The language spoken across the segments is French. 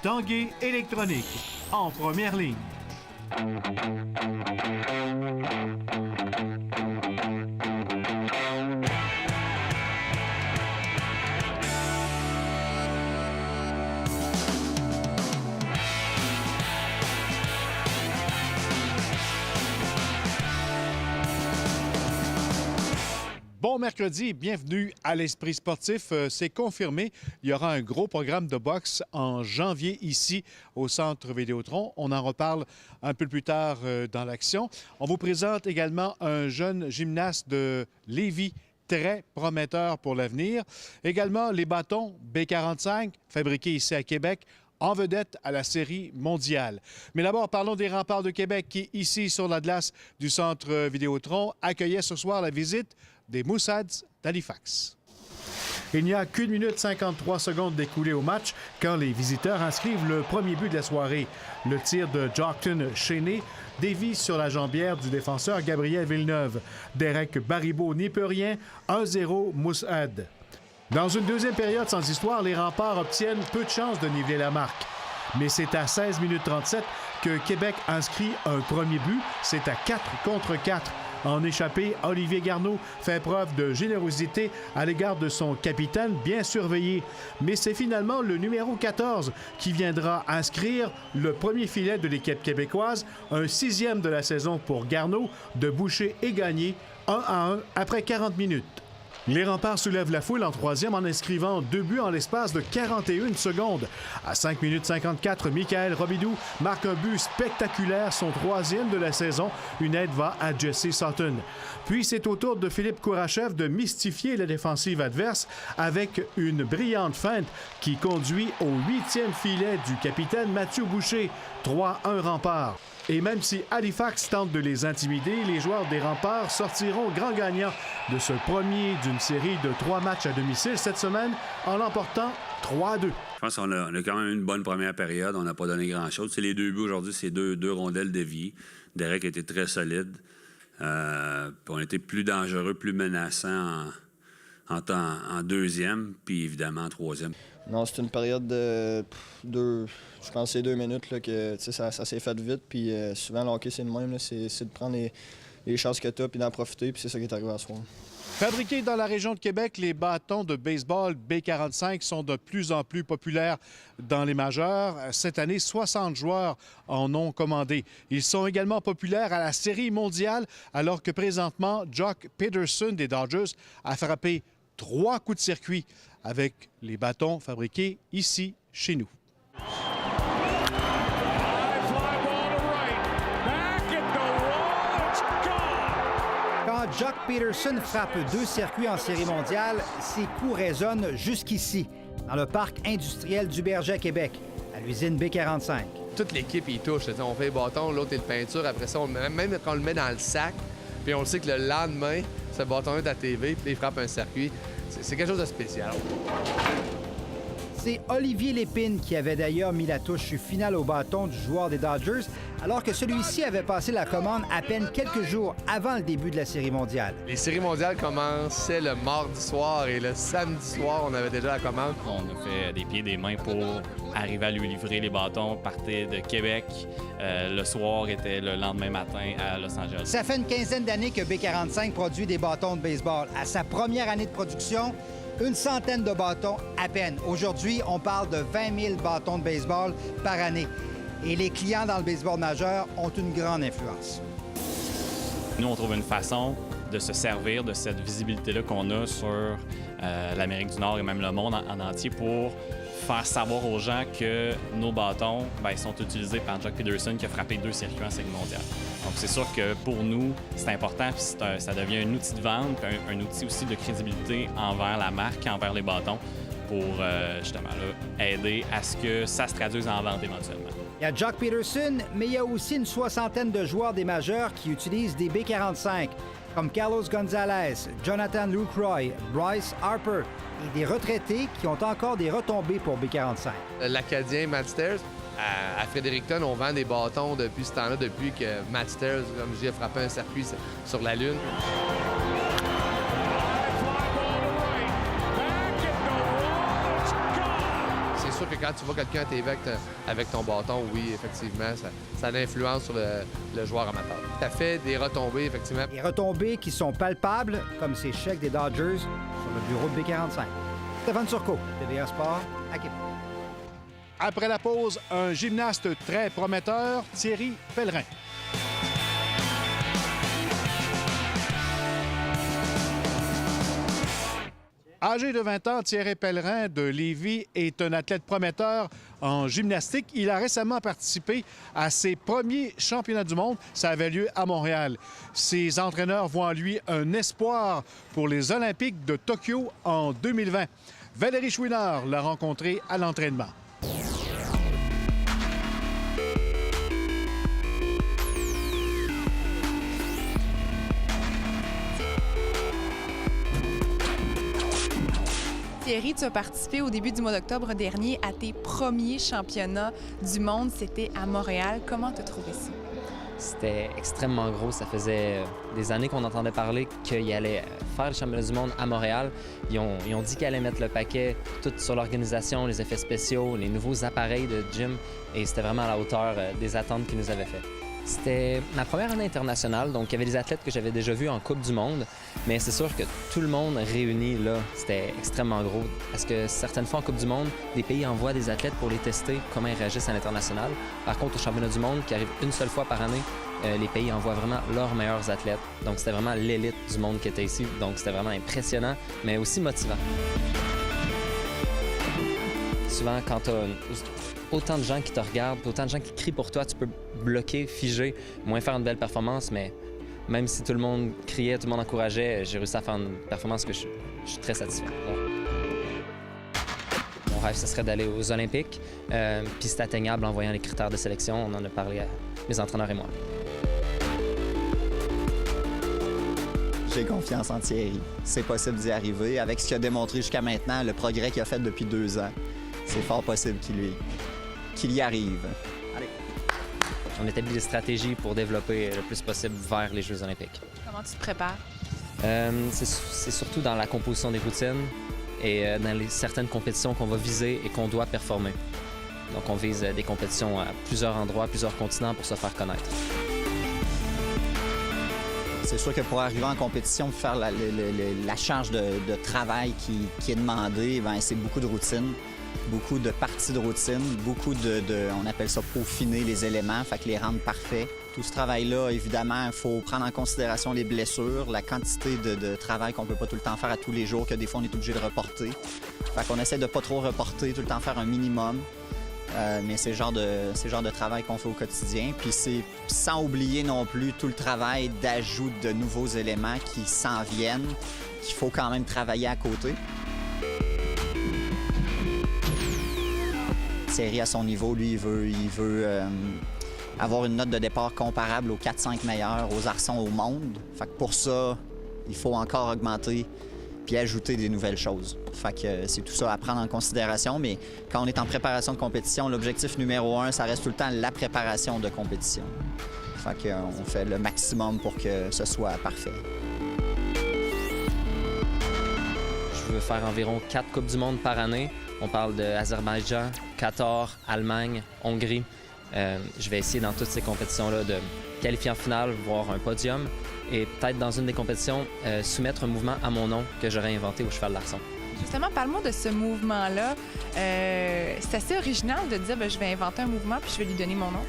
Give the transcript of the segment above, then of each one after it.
Tanguay électronique, en première ligne. Bon mercredi, bienvenue à l'Esprit sportif. C'est confirmé, il y aura un gros programme de boxe en janvier ici au Centre Vidéotron. On en reparle un peu plus tard dans l'action. On vous présente également un jeune gymnaste de Lévis, très prometteur pour l'avenir. Également les bâtons B45, fabriqués ici à Québec, en vedette à la Série mondiale. Mais d'abord, parlons des Remparts de Québec qui, ici sur la glace du Centre Vidéotron, accueillaient ce soir la visite des Moussads d'Halifax. Il n'y a qu'une minute 53 secondes d'écoulées au match quand les visiteurs inscrivent le premier but de la soirée. Le tir de Jockton Cheney dévie sur la jambière du défenseur Gabriel Villeneuve. Derek Baribeau n'y peut rien. 1-0 Moussad. Dans une deuxième période sans histoire, les Remparts obtiennent peu de chances de niveler la marque. Mais c'est à 16 minutes 37 que Québec inscrit un premier but. C'est à 4 contre 4. En échappée, Olivier Garneau fait preuve de générosité à l'égard de son capitaine bien surveillé. Mais c'est finalement le numéro 14 qui viendra inscrire le premier filet de l'équipe québécoise, un 6e de la saison pour Garneau, de boucher et gagner 1-1 après 40 minutes. Les Remparts soulèvent la foule en troisième en inscrivant 2 buts en l'espace de 41 secondes. À 5 minutes 54, Michael Robidoux marque un but spectaculaire, son 3e de la saison. Une aide va à Jesse Sutton. Puis c'est au tour de Philippe Kourachev de mystifier la défensive adverse avec une brillante feinte qui conduit au 8e filet du capitaine Mathieu Boucher. 3-1 Remparts. Et même si Halifax tente de les intimider, les joueurs des Remparts sortiront grand gagnants de ce premier d'une série de 3 matchs à domicile cette semaine en l'emportant 3-2. Je pense qu'on a quand même eu une bonne première période. On n'a pas donné grand-chose. C'est les 2 buts aujourd'hui, c'est deux rondelles déviées. Derek était très solide. Puis on était plus dangereux, plus menaçant en deuxième, puis évidemment en troisième. Non, c'est une période de je pense que c'est 2 minutes là, que ça s'est fait vite. Puis souvent, le hockey, c'est le même. Là, c'est de prendre les chances que tu as puis d'en profiter. Puis c'est ça qui est arrivé à ce soir. Fabriqués dans la région de Québec, les bâtons de baseball B45 sont de plus en plus populaires dans les majeurs. Cette année, 60 joueurs en ont commandé. Ils sont également populaires à la Série mondiale, alors que présentement, Jock Peterson des Dodgers a frappé 3 coups de circuit avec les bâtons fabriqués ici, chez nous. Quand Jock Peterson frappe 2 circuits en Série mondiale, ses coups résonnent jusqu'ici, dans le parc industriel du Berger à Québec, à l'usine B45. Toute l'équipe y touche. On fait le bâton, l'autre est le peinture. Après ça, même quand on le met dans le sac, puis on le sait que le lendemain, ce bâton est à TV, puis il frappe un circuit. C'est quelque chose de spécial. C'est Olivier Lépine qui avait d'ailleurs mis la touche finale au bâton du joueur des Dodgers, alors que celui-ci avait passé la commande à peine quelques jours avant le début de la Série mondiale. Les séries mondiales commençaient le mardi soir et le samedi soir, on avait déjà la commande. On a fait des pieds et des mains pour arriver à lui livrer les bâtons. Partait de Québec. Le soir était le lendemain matin à Los Angeles. Ça fait une quinzaine d'années que B45 produit des bâtons de baseball. À sa première année de production, une centaine de bâtons à peine. Aujourd'hui, on parle de 20 000 bâtons de baseball par année. Et les clients dans le baseball majeur ont une grande influence. Nous, on trouve une façon de se servir de cette visibilité-là qu'on a sur l'Amérique du Nord et même le monde en entier pour faire savoir aux gens que nos bâtons sont utilisés par Jock Peterson qui a frappé 2 circuits en Série mondiale. Donc c'est sûr que pour nous, c'est important, puis ça devient un outil de vente, puis un outil aussi de crédibilité envers la marque, envers les bâtons, pour justement là, aider à ce que ça se traduise en vente éventuellement. Il y a Jock Peterson, mais il y a aussi une soixantaine de joueurs des majeurs qui utilisent des B45, comme Carlos Gonzalez, Jonathan Lucroy, Bryce Harper et des retraités qui ont encore des retombées pour B45. L'Acadien Matt Stairs, à Fredericton, on vend des bâtons depuis ce temps-là, depuis que Matt Stairs, comme je dis, a frappé un circuit sur la Lune. C'est sûr que quand tu vois quelqu'un à TV avec ton bâton, oui, effectivement, ça a une influence sur le joueur amateur. Ça fait des retombées, effectivement. Des retombées qui sont palpables, comme ces chèques des Dodgers sur le bureau de B45. Stéphane Turcot, TVA Sport, à Québec. Après la pause, un gymnaste très prometteur, Thierry Pellerin. Âgé de 20 ans, Thierry Pellerin de Lévis est un athlète prometteur en gymnastique. Il a récemment participé à ses premiers championnats du monde. Ça avait lieu à Montréal. Ses entraîneurs voient en lui un espoir pour les Olympiques de Tokyo en 2020. Valérie Chouinard l'a rencontré à l'entraînement. Thierry, tu as participé au début du mois d'octobre dernier à tes premiers championnats du monde. C'était à Montréal. Comment tu as trouvé ça? C'était extrêmement gros. Ça faisait des années qu'on entendait parler qu'il allait faire le championnat du monde à Montréal. Ils ont dit qu'ils allaient mettre le paquet tout sur l'organisation, les effets spéciaux, les nouveaux appareils de gym. Et c'était vraiment à la hauteur des attentes qu'ils nous avaient faites. C'était ma première année internationale, donc il y avait des athlètes que j'avais déjà vus en Coupe du monde, mais c'est sûr que tout le monde réuni là, c'était extrêmement gros. Parce que certaines fois en Coupe du monde, des pays envoient des athlètes pour les tester, comment ils réagissent à l'international. Par contre, au championnat du monde, qui arrive une seule fois par année, les pays envoient vraiment leurs meilleurs athlètes. Donc c'était vraiment l'élite du monde qui était ici, donc c'était vraiment impressionnant, mais aussi motivant. Souvent, quand tu as autant de gens qui te regardent, autant de gens qui crient pour toi, tu peux bloquer, figer, moins faire une belle performance, mais même si tout le monde criait, tout le monde encourageait, j'ai réussi à faire une performance que je suis très satisfait. Mon rêve, ce serait d'aller aux Olympiques, puis c'est atteignable en voyant les critères de sélection. On en a parlé à mes entraîneurs et moi. J'ai confiance en Thierry. C'est possible d'y arriver. Avec ce qu'il a démontré jusqu'à maintenant, le progrès qu'il a fait depuis 2 ans, c'est fort possible qu'il y arrive. Allez. On établit des stratégies pour développer le plus possible vers les Jeux olympiques. Comment tu te prépares? C'est surtout dans la composition des routines et dans certaines compétitions qu'on va viser et qu'on doit performer. Donc on vise des compétitions à plusieurs endroits, plusieurs continents pour se faire connaître. C'est sûr que pour arriver en compétition, faire la charge de travail qui est demandée, c'est beaucoup de routine. Beaucoup de parties de routine, beaucoup on appelle ça peaufiner les éléments, fait que les rendre parfaits. Tout ce travail-là, évidemment, il faut prendre en considération les blessures, la quantité de travail qu'on peut pas tout le temps faire à tous les jours, que des fois on est obligé de reporter. Fait qu'on essaie de pas trop reporter, tout le temps faire un minimum. Mais c'est le genre de travail qu'on fait au quotidien. Puis c'est sans oublier non plus tout le travail d'ajout de nouveaux éléments qui s'en viennent, qu'il faut quand même travailler à côté. Thierry, à son niveau, lui, il veut avoir une note de départ comparable aux 4-5 meilleurs, aux arçons au monde. Fait que pour ça, il faut encore augmenter puis ajouter des nouvelles choses. Fait que c'est tout ça à prendre en considération, mais quand on est en préparation de compétition, l'objectif numéro 1, ça reste tout le temps la préparation de compétition. Fait qu'on fait le maximum pour que ce soit parfait. Je veux faire environ 4 Coupes du monde par année. On parle d'Azerbaïdjan, Qatar, Allemagne, Hongrie. Je vais essayer dans toutes ces compétitions-là de qualifier en finale, voire un podium. Et peut-être dans une des compétitions, soumettre un mouvement à mon nom que j'aurais inventé au cheval d'arçon. Justement, parle-moi de ce mouvement-là. C'est assez original de dire je vais inventer un mouvement puis je vais lui donner mon nom.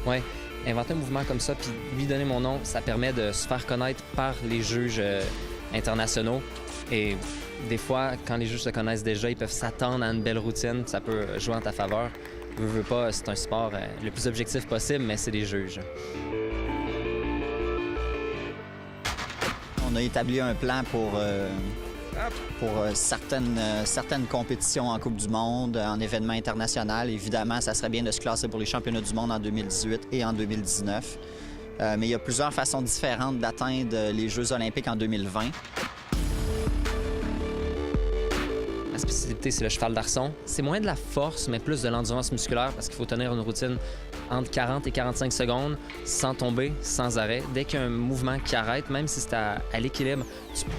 Oui, inventer un mouvement comme ça puis lui donner mon nom, ça permet de se faire connaître par les juges internationaux. Et des fois, quand les juges se connaissent déjà, ils peuvent s'attendre à une belle routine. Ça peut jouer en ta faveur. Veux pas, c'est un sport le plus objectif possible, mais c'est des juges. On a établi un plan pour certaines compétitions en Coupe du monde, en événements internationaux. Évidemment, ça serait bien de se classer pour les championnats du monde en 2018 et en 2019. Mais il y a plusieurs façons différentes d'atteindre les Jeux olympiques en 2020. La spécificité, c'est le cheval d'arçon. C'est moins de la force, mais plus de l'endurance musculaire parce qu'il faut tenir une routine entre 40 et 45 secondes sans tomber, sans arrêt. Dès qu'il y a un mouvement qui arrête, même si c'est à l'équilibre,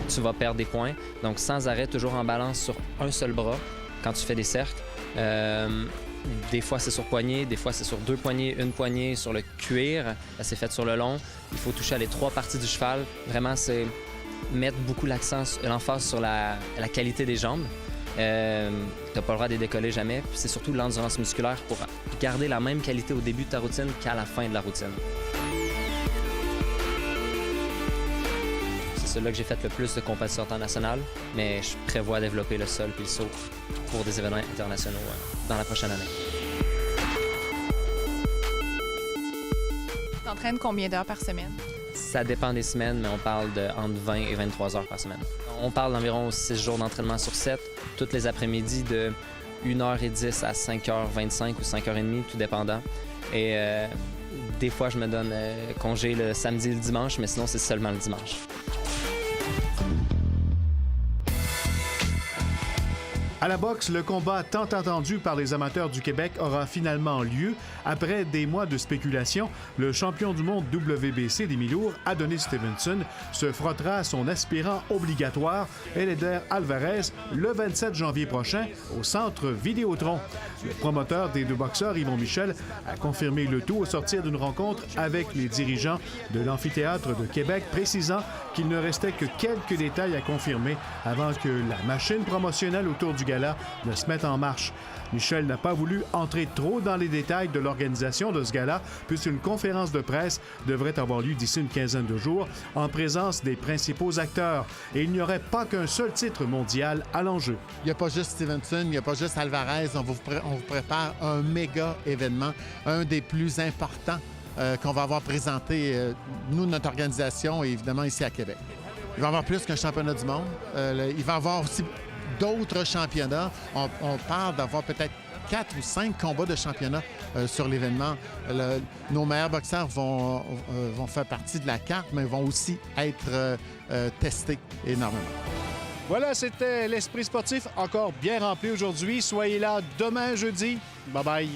tu vas perdre des points. Donc sans arrêt, toujours en balance sur un seul bras quand tu fais des cercles. Des fois, c'est sur poignée, des fois, c'est sur 2 poignées, 1 poignée sur le cuir. Ça, c'est fait sur le long. Il faut toucher à les 3 parties du cheval. Vraiment, c'est mettre beaucoup l'emphase sur la qualité des jambes. Tu n'as pas le droit de les décoller jamais. Puis c'est surtout l'endurance musculaire pour garder la même qualité au début de ta routine qu'à la fin de la routine. C'est là que j'ai fait le plus de compétitions internationales, mais je prévois développer le sol et le saut pour des événements internationaux dans la prochaine année. Tu t'entraînes combien d'heures par semaine? Ça dépend des semaines, mais on parle de entre 20 et 23 heures par semaine. On parle d'environ 6 jours d'entraînement sur 7, tous les après-midi de 1h10 à 5h25 ou 5h30, tout dépendant. Et des fois, je me donne congé le samedi et le dimanche, mais sinon, c'est seulement le dimanche. À la boxe, le combat tant attendu par les amateurs du Québec aura finalement lieu. Après des mois de spéculation, le champion du monde WBC des mi-lourds, Adonis Stevenson, se frottera à son aspirant obligatoire, Eleider Alvarez, le 27 janvier prochain au Centre Vidéotron. Le promoteur des 2 boxeurs, Yvon Michel, a confirmé le tout au sortir d'une rencontre avec les dirigeants de l'Amphithéâtre de Québec, précisant qu'il ne restait que quelques détails à confirmer avant que la machine promotionnelle autour du gala ne se mette en marche. Michel n'a pas voulu entrer trop dans les détails de l'organisation de ce gala, puisqu'une conférence de presse devrait avoir lieu d'ici une quinzaine de jours en présence des principaux acteurs. Et il n'y aurait pas qu'un seul titre mondial à l'enjeu. Il n'y a pas juste Stevenson, il n'y a pas juste Alvarez. On vous prépare un méga événement, un des plus importants qu'on va avoir présenté, nous, notre organisation, et évidemment ici à Québec. Il va y avoir plus qu'un championnat du monde. Il va y avoir aussi d'autres championnats. On parle d'avoir peut-être 4 ou 5 combats de championnat sur l'événement. Nos meilleurs boxeurs vont faire partie de la carte, mais vont aussi être testés énormément. Voilà, c'était l'Esprit sportif, encore bien rempli aujourd'hui. Soyez là demain, jeudi. Bye-bye.